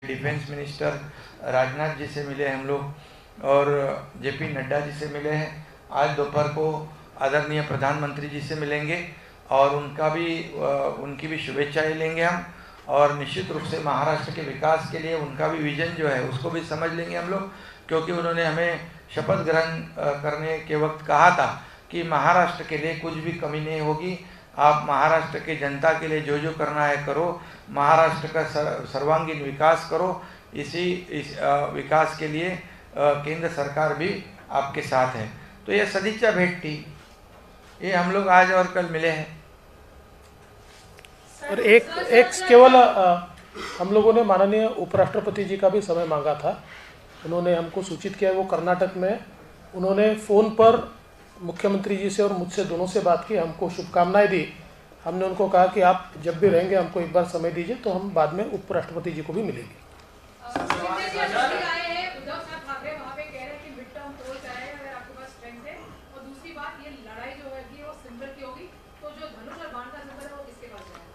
Defence minister Rajnath ji से मिले हम लोग और जेपी नड्डा जी से मिले हैं। आज दोपहर को आदरणीय प्रधानमंत्री जी से मिलेंगे और उनकी भी शुभेच्छाएं लेंगे हम, और निश्चित रूप से महाराष्ट्र के विकास के लिए उनका भी विजन जो है उसको भी समझ लेंगे हम लोग, क्योंकि उन्होंने हमें शपथ ग्रहण करने के वक्त कहा था कि महाराष्ट्र के लिए कुछ भी कमी नहीं होगी, आप महाराष्ट्र के जनता के लिए जो जो करना है करो, महाराष्ट्र का सर्वांगीण विकास करो। इस विकास के लिए केंद्र सरकार भी आपके साथ है। तो ये सदिच्छा भेंट थी, ये हम लोग आज और कल मिले हैं। और एक केवल हम लोगों ने माननीय उपराष्ट्रपति जी का भी समय मांगा था। उन्होंने हमको सूचित किया, वो कर्नाटक में उन्होंने फ़ोन पर मुख्यमंत्री जी से और मुझसे दोनों से बात की, हमको शुभकामनाएं दी। हमने उनको कहा कि आप जब भी रहेंगे हमको एक बार समय दीजिए, तो हम बाद में उपराष्ट्रपति जी को भी मिलेंगे।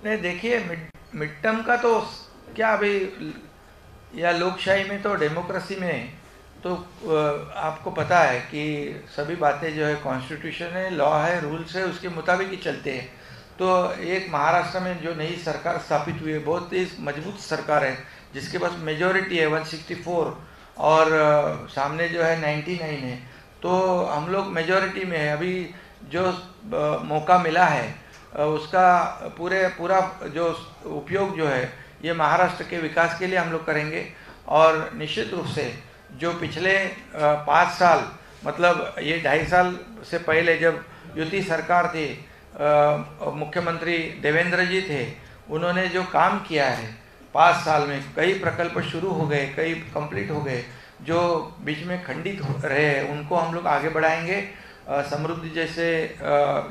नहीं देखिए, मिड टर्म का तो क्या अभी, या लोकशाही में तो डेमोक्रेसी में तो आपको पता है कि सभी बातें जो है कॉन्स्टिट्यूशन है, लॉ है, रूल्स है, उसके मुताबिक ही चलते हैं। तो एक महाराष्ट्र में जो नई सरकार स्थापित हुई है, बहुत ही मजबूत सरकार है जिसके पास मेजॉरिटी है 164 और सामने जो है 99 है। तो हम लोग मेजॉरिटी में है। अभी जो मौका मिला है उसका पूरा जो उपयोग जो है ये महाराष्ट्र के विकास के लिए हम लोग करेंगे। और निश्चित रूप से जो पिछले 5 साल, मतलब ये 2.5 साल से पहले जब युति सरकार थी, मुख्यमंत्री देवेंद्र जी थे, उन्होंने जो काम किया है 5 साल में, कई प्रकल्प शुरू हो गए, कई कंप्लीट हो गए, जो बीच में खंडित रहे हैं उनको हम लोग आगे बढ़ाएंगे। समृद्धि जैसे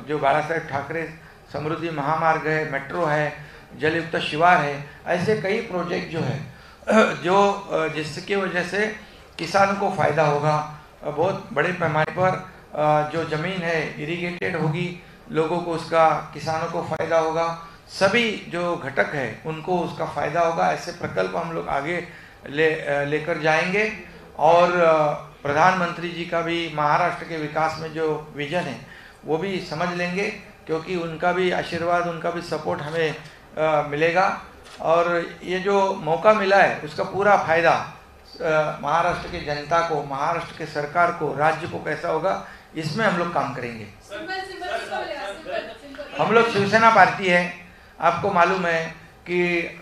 जो बाला साहेब ठाकरे समृद्धि महामार्ग है, मेट्रो है, जलयुक्त शिवार है, ऐसे कई प्रोजेक्ट जो है जो जिसकी वजह से किसानों को फ़ायदा होगा। बहुत बड़े पैमाने पर जो ज़मीन है इरिगेटेड होगी, लोगों को उसका, किसानों को फ़ायदा होगा, सभी जो घटक है उनको उसका फ़ायदा होगा। ऐसे प्रकल्प हम लोग आगे लेकर जाएंगे। और प्रधानमंत्री जी का भी महाराष्ट्र के विकास में जो विजन है वो भी समझ लेंगे, क्योंकि उनका भी आशीर्वाद, उनका भी सपोर्ट हमें मिलेगा। और ये जो मौका मिला है उसका पूरा फ़ायदा महाराष्ट्र की जनता को, महाराष्ट्र के सरकार को, राज्य को कैसा होगा, इसमें हम लोग काम करेंगे। हम लोग शिवसेना पार्टी है। आपको मालूम है कि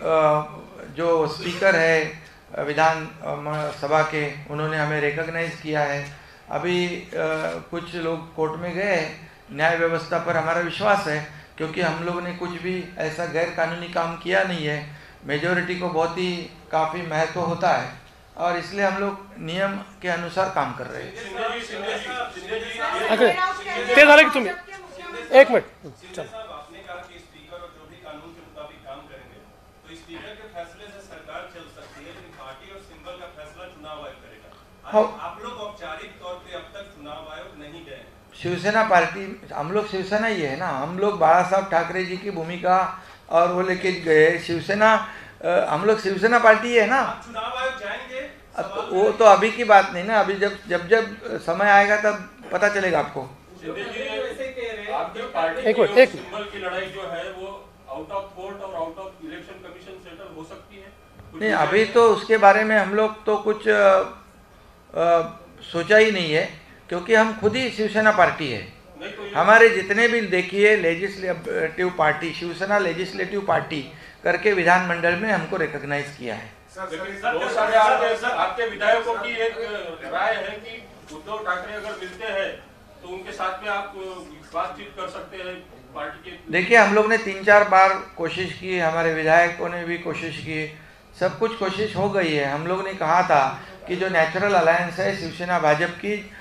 जो स्पीकर है विधान सभा के, उन्होंने हमें रिकॉग्नाइज किया है। अभी कुछ लोग कोर्ट में गए, न्याय व्यवस्था पर हमारा विश्वास है, क्योंकि हम लोगों ने कुछ भी ऐसा गैर कानूनी काम किया नहीं है। मेजॉरिटी को बहुत ही काफ़ी महत्व होता है और इसलिए हम लोग नियम के अनुसार काम कर रहे हैं। ते झाले की तुम्ही एक मिनट चल। आपने कहा कि स्पीकर और जो भी कानून के मुताबिक काम करेंगे, तो स्पीकर के फैसले से सरकार चल सकती है, लेकिन पार्टी और सिंबल का फैसला चुनाव आयोग करेगा। आप लोग औपचारिक तौर पे अब तक चुनाव आयोग नहीं गए। शिवसेना पार्टी, हम लोग शिवसेना ही है ना, हम लोग बाला साहब ठाकरे जी की भूमिका और वो लेके गए। शिवसेना, हम लोग शिवसेना पार्टी है ना। चुनाव आयोग जाएंगे तो वो तो अभी की बात नहीं ना, अभी जब समय आएगा तब पता चलेगा आपको। एक मिनट, सिंबल की लड़ाई जो है वो आउट ऑफ कोर्ट और out of election commission settle हो सकती है? नहीं, अभी तो उसके बारे में हम लोग तो कुछ सोचा ही नहीं है, क्योंकि हम खुद ही शिवसेना पार्टी है। हमारे जितने भी देखिए legislative party, Shiv Sena legislative party करके विधानमंडल में हमको रिकॉग्नाइज किया है। बहुत सारे आपके विधायकों की एक राय है कि उद्धव ठाकरे अगर मिलते हैं तो उनके साथ में आप बातचीत कर सकते हैं पार्टी के। देखिए, हम लोग ने 3-4 बार कोशिश की, हमारे विधायकों ने भी कोशिश की, सब कुछ कोशिश हो गई है। हम लोग ने कहा था कि जो नेचुरल अलायंस है शिवसेना भाजपा की,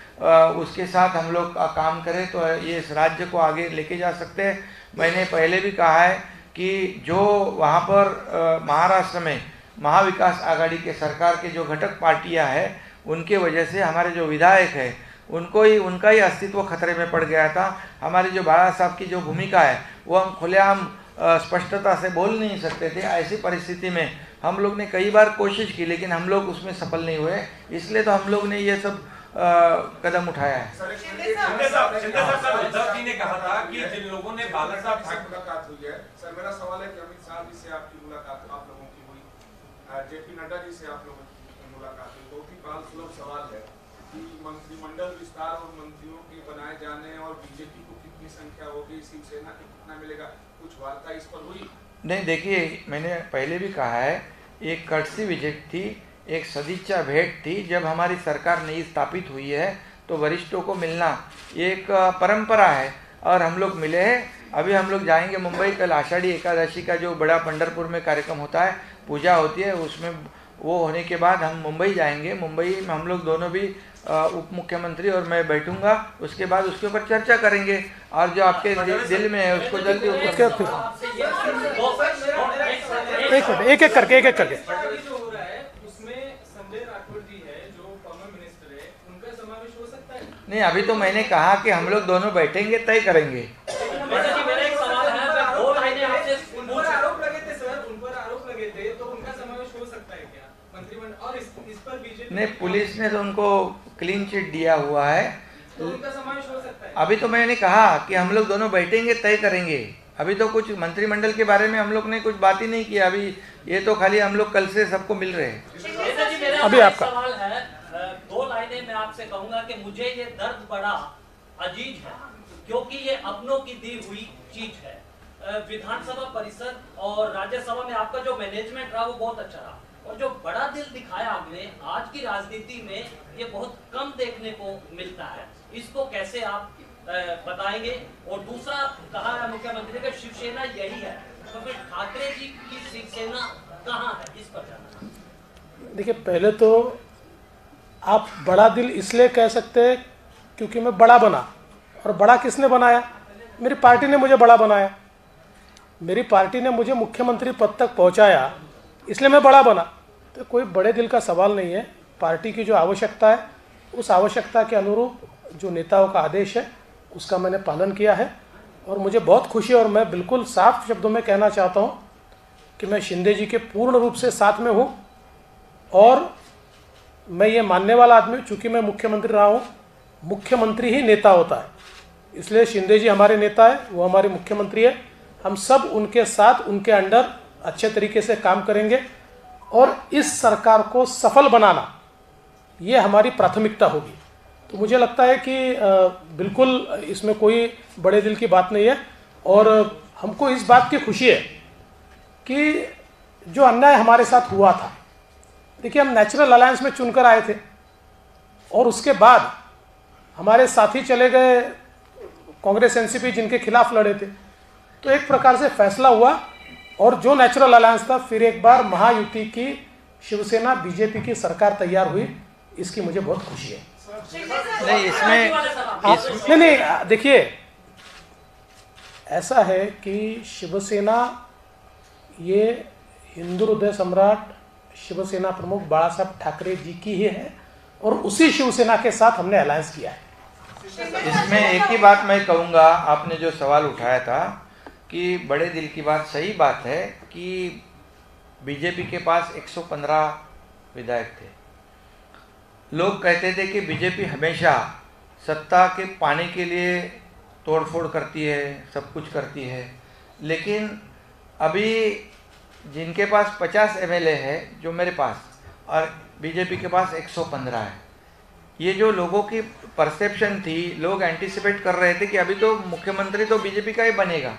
उसके साथ हम लोग काम करें तो ये इस राज्य को आगे लेके जा सकते हैं। मैंने पहले भी कहा है कि जो वहाँ पर महाराष्ट्र में महाविकास आघाड़ी के सरकार के जो घटक पार्टियां हैं, उनके वजह से हमारे जो विधायक है उनका ही अस्तित्व खतरे में पड़ गया था। हमारी जो बाला साहब की जो भूमिका है वो हम खुलेआम स्पष्टता से बोल नहीं सकते थे। ऐसी परिस्थिति में हम लोग ने कई बार कोशिश की, लेकिन हम लोग उसमें सफल नहीं हुए, इसलिए तो हम लोग ने ये सब कदम उठाया है। शिंदे साहब, उद्धव जी ने कहा था कि जिन लोगों ने बाला साहब से मुलाकात हुई है, सर मेरा सवाल है कि अमित शाह जी से आपकी मुलाकात आप लोगों की हुई, जेपी नड्डा जी से आप लोगों की मुलाकात हुई, बहुत ही बाल सुलभ सवाल है कि मंत्रिमंडल विस्तार और मंत्रियों के बनाए जाने और बीजेपी को कितनी संख्या होगी, शिवसेना को कितना मिलेगा, कुछ वार्ता इस पर हुई? नहीं, देखिए मैंने पहले भी कहा है, एक कर्टसी विजिट थी, एक सदिच्छा भेंट थी। जब हमारी सरकार नई स्थापित हुई है तो वरिष्ठों को मिलना एक परंपरा है और हम लोग मिले हैं। अभी हम लोग जाएंगे मुंबई, कल आषाढ़ी एकादशी का जो बड़ा पंढरपुर में कार्यक्रम होता है, पूजा होती है, उसमें वो होने के बाद हम मुंबई जाएंगे। मुंबई में हम लोग दोनों भी उप मुख्यमंत्री और मैं बैठूंगा, उसके बाद उसके ऊपर चर्चा करेंगे और जो आपके दिल में है उसको जल्दी एक एक करके नहीं, अभी तो मैंने कहा कि हम लोग दोनों बैठेंगे, तय करेंगे। नहीं, पुलिस ने तो उनको क्लीन चिट दिया हुआ है, तो उनका समावेश हो सकता है। अभी तो मैंने कहा कि हम लोग दोनों बैठेंगे, तय करेंगे। अभी तो कुछ मंत्रिमंडल के बारे में हम लोग ने कुछ बात ही नहीं किया। अभी ये तो खाली हम लोग कल से सबको मिल रहे हैं। अभी आपका सवाल है, दो लाइनें मैं आपसे कहूंगा कि मुझे ये दर्द बड़ा अजीज है, क्योंकि ये अपनों की दी हुई चीज है। विधानसभा परिषद और राज्यसभा में आपका जो मैनेजमेंट रहा वो बहुत अच्छा रहा, और जो बड़ा दिल दिखाया आपने आज की राजनीति में ये बहुत कम देखने को मिलता है। इसको कैसे आप बताएंगे? और दूसरा कहा है मुख्यमंत्री का शिवसेना यही है, तो फिर ठाकरे जी की शिवसेना कहाँ है, इस पर जानना। देखिए, पहले तो आप बड़ा दिल इसलिए कह सकते हैं क्योंकि मैं बड़ा बना, और बड़ा किसने बनाया? मेरी पार्टी ने मुझे बड़ा बनाया। मेरी पार्टी ने मुझे मुख्यमंत्री पद तक पहुंचाया, इसलिए मैं बड़ा बना। तो कोई बड़े दिल का सवाल नहीं है। पार्टी की जो आवश्यकता है, उस आवश्यकता के अनुरूप जो नेताओं का आदेश है उसका मैंने पालन किया है, और मुझे बहुत खुशी है। और मैं बिल्कुल साफ शब्दों में कहना चाहता हूँ कि मैं शिंदे जी के पूर्ण रूप से साथ में हूँ, और मैं ये मानने वाला आदमी, चूँकि मैं मुख्यमंत्री रहा हूँ, मुख्यमंत्री ही नेता होता है, इसलिए शिंदे जी हमारे नेता है, वो हमारे मुख्यमंत्री है। हम सब उनके साथ, उनके अंडर अच्छे तरीके से काम करेंगे, और इस सरकार को सफल बनाना ये हमारी प्राथमिकता होगी। तो मुझे लगता है कि बिल्कुल इसमें कोई बड़े दिल की बात नहीं है, और हमको इस बात की खुशी है कि जो अन्याय हमारे साथ हुआ था, देखिए हम नेचुरल अलायंस में चुनकर आए थे, और उसके बाद हमारे साथी चले गए कांग्रेस एनसीपी, जिनके खिलाफ लड़े थे। तो एक प्रकार से फैसला हुआ, और जो नेचुरल अलायंस था, फिर एक बार महायुति की शिवसेना बीजेपी की सरकार तैयार हुई, इसकी मुझे बहुत खुशी है। नहीं, इसमें नहीं, देखिए ऐसा है कि शिवसेना ये हिंदू हृदय सम्राट शिवसेना प्रमुख बाला साहब ठाकरे जी की ही है, और उसी शिवसेना के साथ हमने अलायंस किया है। इसमें एक ही बात मैं कहूँगा, आपने जो सवाल उठाया था कि बड़े दिल की बात, सही बात है कि बीजेपी के पास 115 विधायक थे। लोग कहते थे कि बीजेपी हमेशा सत्ता के पाने के लिए तोड़फोड़ करती है, सब कुछ करती है, लेकिन अभी जिनके पास 50 एमएलए है, जो मेरे पास, और बीजेपी के पास 115 है, ये जो लोगों की परसेप्शन थी, लोग एंटिसिपेट कर रहे थे कि अभी तो मुख्यमंत्री तो बीजेपी का ही बनेगा,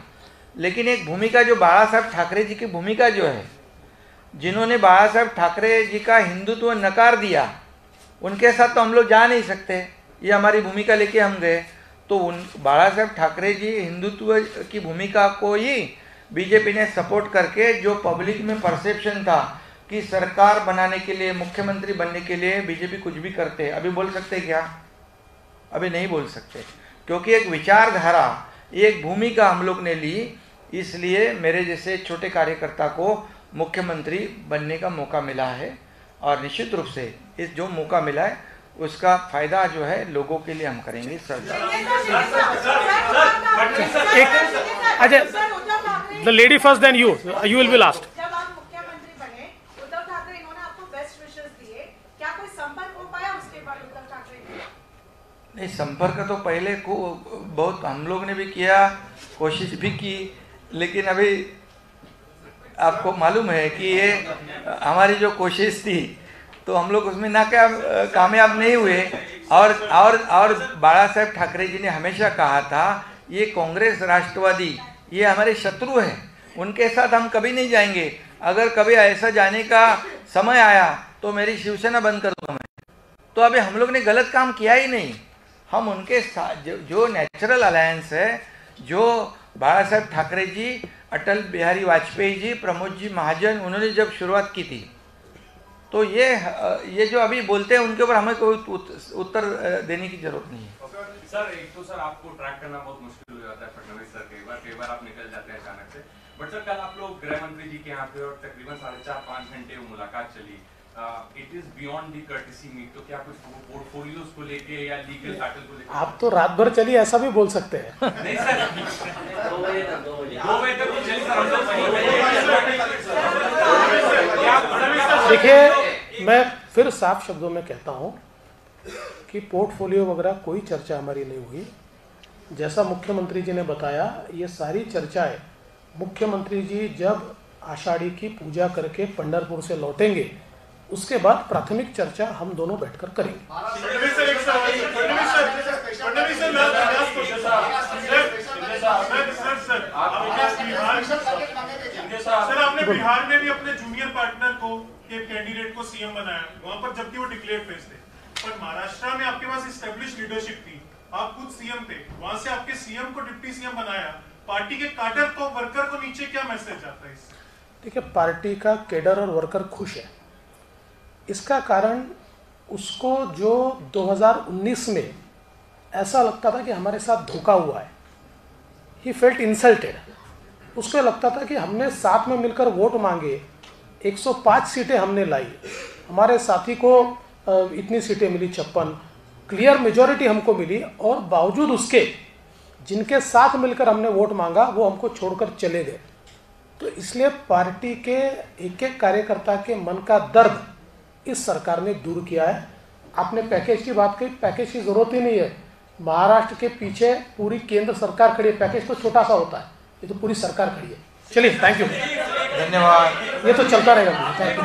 लेकिन एक भूमिका जो बाला साहब ठाकरे जी की भूमिका जो है, जिन्होंने बाला साहब ठाकरे जी का हिंदुत्व नकार दिया, उनके साथ तो हम लोग जा नहीं सकते। ये हमारी भूमिका लेके हम गए, तो उन बाला साहब ठाकरे जी हिंदुत्व की भूमिका को ही बीजेपी ने सपोर्ट करके, जो पब्लिक में परसेप्शन था कि सरकार बनाने के लिए, मुख्यमंत्री बनने के लिए बीजेपी कुछ भी करते हैं, अभी बोल सकते क्या? अभी नहीं बोल सकते, क्योंकि एक विचारधारा, एक भूमिका हम लोग ने ली, इसलिए मेरे जैसे छोटे कार्यकर्ता को मुख्यमंत्री बनने का मौका मिला है, और निश्चित रूप से इस जो मौका मिला है उसका फायदा जो है लोगों के लिए हम करेंगे। The lady first, then you will be last. जब आप मुख्यमंत्री बने विशेष दिए, क्या कोई संपर्क हो पाया उसके बाद उद्धव ठाकरे ने? नहीं, संपर्क तो पहले को बहुत हम लोग ने भी किया, कोशिश भी की, लेकिन अभी आपको मालूम है कि ये हमारी जो कोशिश थी तो हम लोग उसमें कामयाब नहीं हुए। और बाला साहेब ठाकरे जी ने हमेशा कहा था ये कांग्रेस राष्ट्रवादी ये हमारे शत्रु हैं, उनके साथ हम कभी नहीं जाएंगे। अगर कभी ऐसा जाने का समय आया तो मेरी शिवसेना बंद कर दूंगा मैं। तो अभी हम लोग ने गलत काम किया ही नहीं। हम उनके साथ जो नेचुरल अलायंस है, जो बाला साहेब ठाकरे जी, अटल बिहारी वाजपेयी जी, प्रमोद जी महाजन, उन्होंने जब शुरुआत की थी, तो ये जो अभी बोलते हैं उनके ऊपर हमें कोई उत्तर देने की जरूरत नहीं है। सर एक तो सर आपको ट्रैक करना बहुत मुश्किल हो जाता है फडणवीस सर, कई बार आप निकल जाते हैं अचानक से। बट सर कल आप लोग गृह मंत्री जी के यहाँ पे और तकरीबन 4.5-5 घंटे वो मुलाकात चली। It is beyond the courtesy meet, तो क्या कुछ पोर्टफोलियोज को लेके या लीगल बैटल को लेके? आप तो रात भर चली ऐसा भी बोल सकते हैं। नहीं सर 2 बजे तक तो चली सर। देखिए, मैं फिर साफ शब्दों में कहता हूं कि पोर्टफोलियो वगैरह कोई चर्चा हमारी नहीं हुई। जैसा मुख्यमंत्री जी ने बताया, ये सारी चर्चाएं मुख्यमंत्री जी जब आषाढ़ी की पूजा करके पंढरपुर से लौटेंगे उसके बाद प्राथमिक चर्चा हम दोनों बैठकर करेंगे। सर आपने बिहार में भी अपने जूनियर पार्टनर को के कैंडिडेट को सीएम बनाया, वहां पर जबकि वो डिक्लेयर फेज थे। पर महाराष्ट्र में आपके पास एस्टेब्लिश लीडरशिप थी, आप खुद सीएम थे, वहां से आपके सीएम को डिप्टी सीएम बनाया। पार्टी के कैडर को, वर्कर को नीचे क्या मैसेज आता है इससे? देखिए, पार्टी का कैडर और वर्कर खुश है। इसका कारण उसको जो 2019 में ऐसा लगता था कि हमारे साथ धोखा हुआ है, ही फेल्ट इंसल्टेड। उसको लगता था कि हमने साथ में मिलकर वोट मांगे, 105 सीटें हमने लाई, हमारे साथी को इतनी सीटें मिली 56, क्लियर मेजॉरिटी हमको मिली, और बावजूद उसके जिनके साथ मिलकर हमने वोट मांगा वो हमको छोड़कर चले गए। तो इसलिए पार्टी के एक एक कार्यकर्ता के मन का दर्द इस सरकार ने दूर किया है। आपने पैकेज की बात कही, पैकेज की जरूरत ही नहीं है। महाराष्ट्र के पीछे पूरी केंद्र सरकार खड़ी है, पैकेज तो छोटा सा होता है, ये तो पूरी सरकार खड़ी है। चलिए, थैंक यू, धन्यवाद। ये तो चलता रहेगा। Thank you.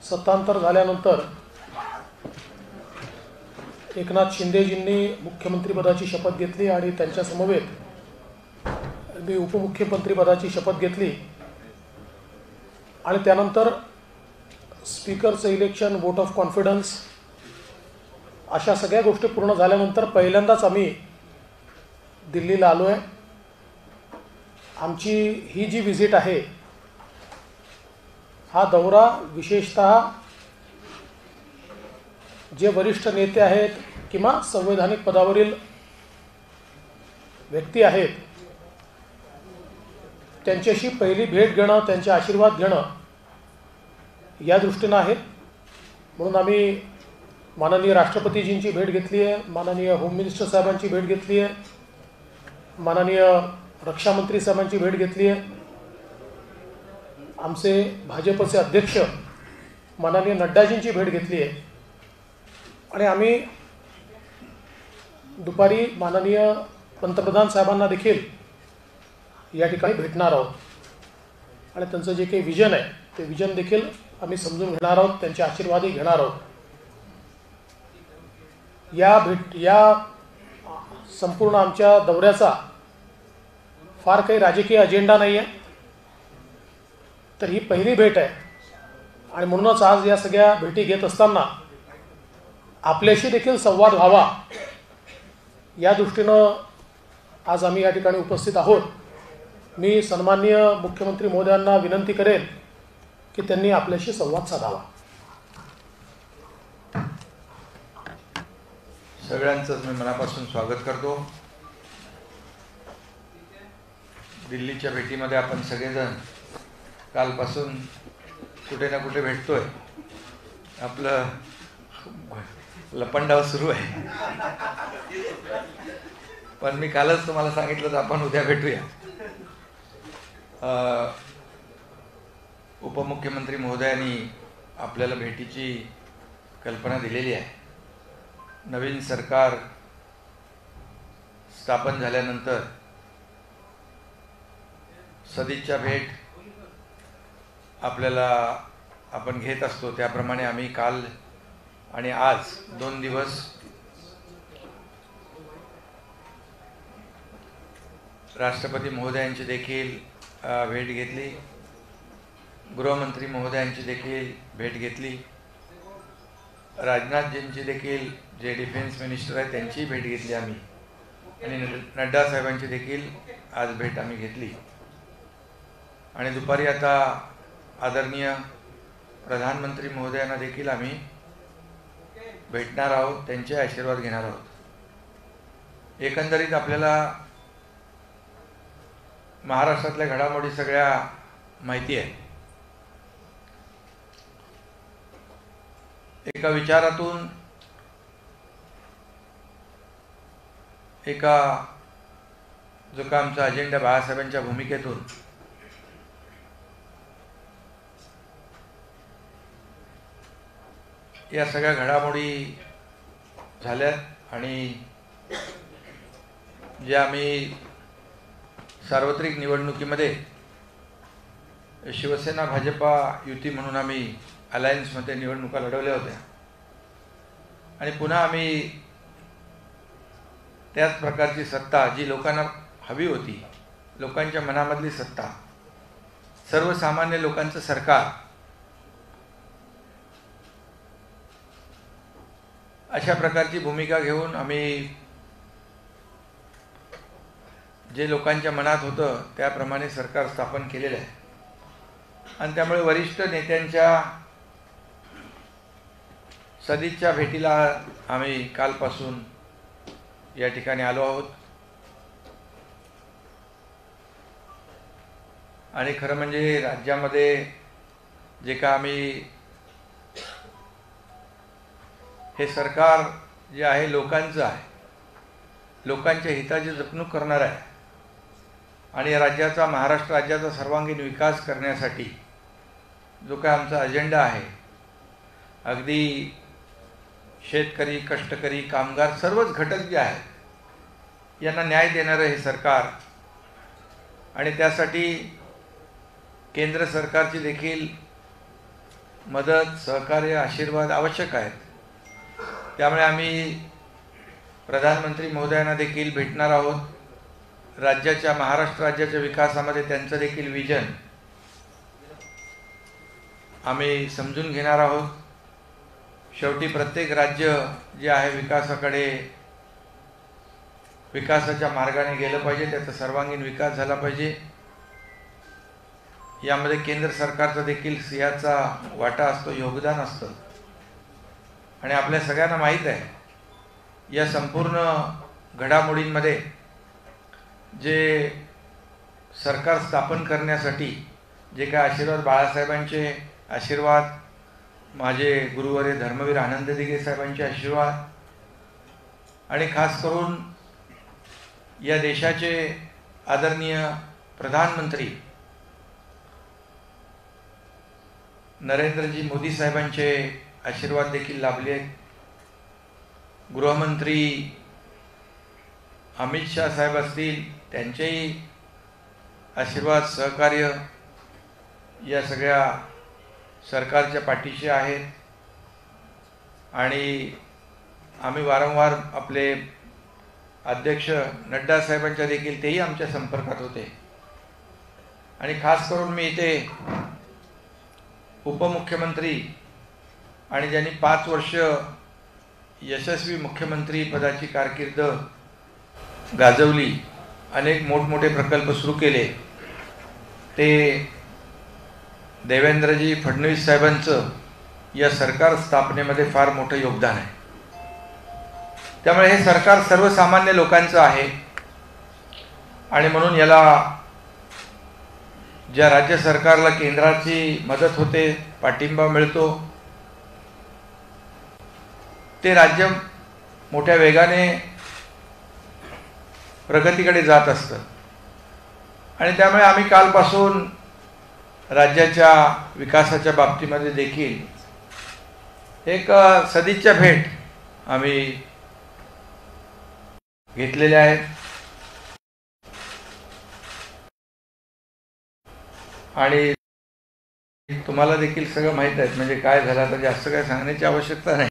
सत्तांतर झाल्यानंतर एकनाथ शिंदेजींनी मुख्यमंत्रीपदाची शपथ घेतली आणि त्यांच्या समवेत मी उपमुख्यमंत्रीपदाची शपथ घेतली आणि त्यानंतर स्पीकरचं इलेक्शन, वोट ऑफ कॉन्फिडन्स अशा सगळ्या गोष्टी पूर्ण झाल्यानंतर पहिल्यांदाच आम्ही दिल्लीला आलो आहे। आमची ही जी विजिट आहे, हा दौरा विशेषतः जे वरिष्ठ नेते आहेत किंवा संवैधानिक पदावरील व्यक्ती आहेत त्यांच्याशी पहिली भेट घेणं, त्यांचे आशीर्वाद घेणं या दृष्टीनं आहे. म्हणून आम्ही माननीय राष्ट्रपतीजींची भेट घेतली आहे, माननीय होम मिनिस्टर साहेबांची भेट घेतली आहे, माननीय रक्षामंत्री साहेबांची भेट घेतली आहे. आमचे भाजपचे अध्यक्ष माननीय नड्डाजींची भेट घेतली आहे आणि आम्ही दुपारी माननीय पंतप्रधान साहेबांना देखील या ठिकाणी भेटणार आहोत आणि त्यांचं जे काही विजन आहे ते विजन देखील आम्ही समजून घेणार आहोत, त्यांचे आशीर्वादही घेणार आहोत. या संपूर्ण आमच्या दौऱ्याचा फार काही राजकीय अजेंडा नाही आहे, तर ही पहिली भेट आहे आणि म्हणूनच आज या सगळ्या भेटी घेत असताना आपल्याशी देखील संवाद व्हावा या दृष्टीनं आज आम्ही या ठिकाणी उपस्थित आहोत. मी सन्माननीय मुख्यमंत्री महोदयांना विनंती करेन की त्यांनी आपल्याशी संवाद साधावा. सगळ्यांचंच मी मनापासून स्वागत करतो. दिल्लीच्या भेटीमध्ये आपण सगळेजण कालपासून कुठे ना कुठे भेटतोय. आपलं लपंडाव सुरू आहे, पण मी कालच तुम्हाला सांगितलं तर आपण उद्या भेटूया. उपमुख्यमंत्री महोदयांनी आपल्याला भेटीची कल्पना दिलेली आहे. नवीन सरकार स्थापन झाल्यानंतर सदिच्छा भेट आपल्याला आपण घेत असतो, त्याप्रमाणे आम्ही काल आणि आज 2 दिवस राष्ट्रपती महोदयांची देखील भेट घेतली, गृहमंत्री महोदयांची देखील भेट घेतली, राजनाथजींची देखील जे डिफेन्स मिनिस्टर आहेत त्यांची भेट घेतली आम्ही, आणि नड्डा साहेबांची देखील आज भेट आम्ही घेतली. आणि दुपारी आता आदरणीय प्रधानमंत्री महोदयांना देखील आम्ही भेटणार आहोत, त्यांचे आशीर्वाद घेणार आहोत. एकंदरीत आपल्याला महाराष्ट्रातल्या घडामोडी सगळ्या माहिती आहे. एका विचारातून, एका जो का आमचा अजेंडा बाळासाहेबांच्या भूमिकेतून या सगळ्या घडामोडी झाल्यात आणि जे आम्ही सार्वत्रिक निवडणुकीमध्ये शिवसेना भाजपा युती म्हणून आम्ही अलायन्समध्ये निवडणुका लढवल्या होत्या आणि पुन्हा आम्ही त्याच प्रकारची सत्ता जी लोकांना हवी होती, लोकांच्या मनामधली सत्ता, सर्वसामान्य लोकांचं सरकार, अशा प्रकारची भूमिका घेऊन आम्ही जे लोकांच्या मनात होतं त्याप्रमाणे सरकार स्थापन केलेलं आहे. आणि त्यामुळे वरिष्ठ नेत्यांच्या सदिच्छा भेटीला आम्ही कालपासून या ठिकाणी आलो आहोत. आणि खरं म्हणजे राज्यामध्ये जे का आम्ही हे सरकार जे आहे लोकांचं आहे, लोकांच्या हिताची जपणूक करणार आहे आणि राज्याचा, महाराष्ट्र राज्याचा सर्वांगीण विकास करण्यासाठी जो काय आमचा अजेंडा आहे, अगदी शेतकरी, कष्टकरी, कामगार सर्वच घटक जे आहेत यांना न्याय देणारं हे सरकार आणि त्यासाठी केंद्र सरकारची देखील मदत, सहकार्य, आशीर्वाद आवश्यक आहेत. त्यामुळे आम्ही प्रधानमंत्री महोदयांना देखील भेटणार आहोत. राज्याच्या, महाराष्ट्र राज्याच्या विकासामध्ये त्यांचं देखील विजन आम्ही समजून घेणार आहोत. शेवटी प्रत्येक राज्य जे आहे विकासाकडे, विकासाच्या मार्गाने गेलं पाहिजे, त्याचा सर्वांगीण विकास झाला पाहिजे. यामध्ये केंद्र सरकारचा देखील सिंहाचा वाटा असतो, योगदान असतं. आणि आपल्या सगळ्यांना माहीत आहे या संपूर्ण घडामोडींमध्ये जे सरकार स्थापन करण्यासाठी जे काय आशीर्वाद, बाळासाहेबांचे आशीर्वाद, माझे गुरुवर्य धर्मवीर आनंद दिघे साहेबांचे आशीर्वाद आणि खास करून या देशाचे आदरणीय प्रधानमंत्री नरेंद्रजी मोदी साहेबांचे आशीर्वाद देखील लाभले आहेत. गृहमंत्री अमित शाह साहेब असतील, त्यांचेही आशीर्वाद, सहकार्य या सगळ्या सरकारच्या पाठीशी आहेत. आणि आम्ही वारंवार आपले अध्यक्ष नड्डा साहेबांच्या देखील तेही आमच्या संपर्कात होते. आणि खास करून मी इथे उपमुख्यमंत्री आणि ज्यांनी 5 वर्ष यशस्वी मुख्यमंत्री पदाची कारकीर्द गाजवली, अनेक मोठमोठे प्रकल्प सुरू केले, ते देवेंद्रजी फडणवीस साहेबांचं या सरकार स्थापनेमध्ये फार मोठं योगदान आहे. त्यामुळे हे सरकार सर्वसामान्य लोकांचं आहे आणि म्हणून याला ज्या राज्य सरकारला केंद्राची मदत होते, पाठिंबा मिळतो, ते राज्य मोठ्या वेगाने प्रगतीकडे जात असतं. आणि त्यामुळे आम्ही कालपासून राज्याच्या विकासाच्या बाबतीमध्ये देखील एक सदिच्छा भेट आम्ही घेतलेल्या आहेत. आणि तुम्हाला देखील सगळं माहीत आहे, म्हणजे काय झालं तर जास्त काय सांगण्याची आवश्यकता नाही.